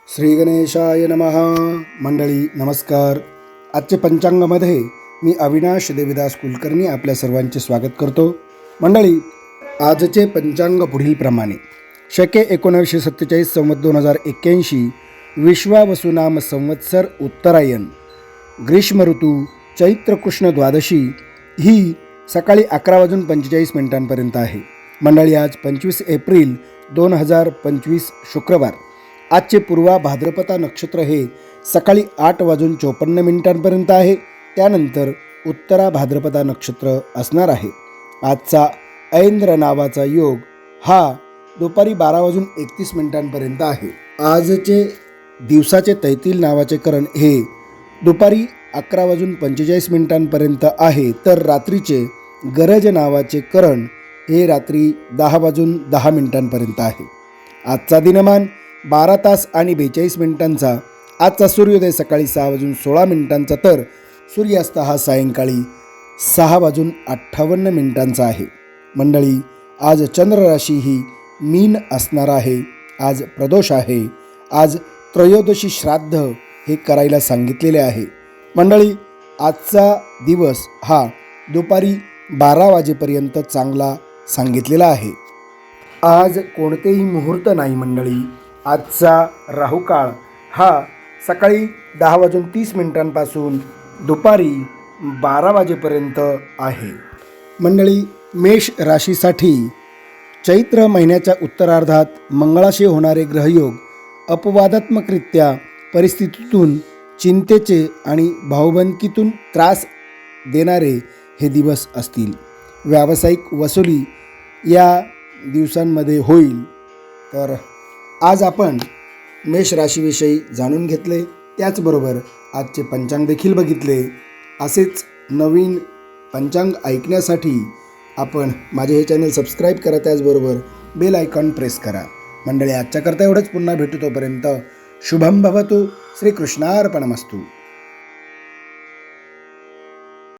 श्री गणेशाय नमः. मंडळी नमस्कार. आजचे पंचांगामध्ये मी अविनाश देविदास कुलकर्णी आपल्या सर्वांचे स्वागत करतो. मंडळी, आजचे पंचांग पुढीलप्रमाणे: शके 1947 संवत 2081, विश्वावसुनाम संवत्सर उत्तरायण, ग्रीष्म ऋतू, चैत्र कृष्ण द्वादशी ही सकाळी 11:45 आहे. मंडळी, आज 25 एप्रिल 2025 शुक्रवार. आजचे पूर्वा भाद्रपदा नक्षत्र हे सकाळी 8:54 आहे. त्यानंतर उत्तरा भाद्रपदा नक्षत्र असणार आहे. आजचा ऐंद्र नावाचा योग हा दुपारी 12:31 आहे. आजचे दिवसाचे तैतील नावाचे करण हे दुपारी 11:45 आहे. तर रात्रीचे गरज नावाचे करण हे रात्री 10:10 आहे. आजचा दिनमान 12 तास आणि 42 मिनिटांचा. आजचा सूर्योदय सकाळी 6:16 तर सूर्यास्त हा सायंकाळी 6:58 आहे. मंडळी, आज चंद्र राशी ही मीन असणार आहे. आज प्रदोष आहे. आज त्रयोदशी श्राद्ध हे करायला सांगितलेले आहे. मंडळी, आजचा दिवस हा दुपारी 12 वाजेपर्यंत चांगला सांगितलेला आहे. आज कोणतेही मुहूर्त नाही. मंडळी, आजचा राहुकाळ हा सकाळी 10:30 पासून दुपारी 12 वाजेपर्यंत आहे. मंडळी, मेष राशीसाठी चैत्र महिन्याच्या उत्तरार्धात मंगळाशी होणारे ग्रहयोग अपवादात्मकरित्या परिस्थितीतून चिंतेचे आणि भावबंदकीतून त्रास देणारे हे दिवस असतील. व्यावसायिक वसुली या दिवसांमध्ये होईल. तर आज आपण मेष राशीविषयी जाणून घेतले, त्याचबरोबर आजचे पंचांग देखील बघितले. असेच नवीन पंचांग ऐकण्यासाठी आपण माझे हे चॅनल सबस्क्राईब करा, त्याचबरोबर बेल आयकॉन प्रेस करा. मंडळी, आजच्याकरता एवढंच. पुन्हा भेटू. तोपर्यंत शुभम भवतु. श्रीकृष्णार्पणमस्तु.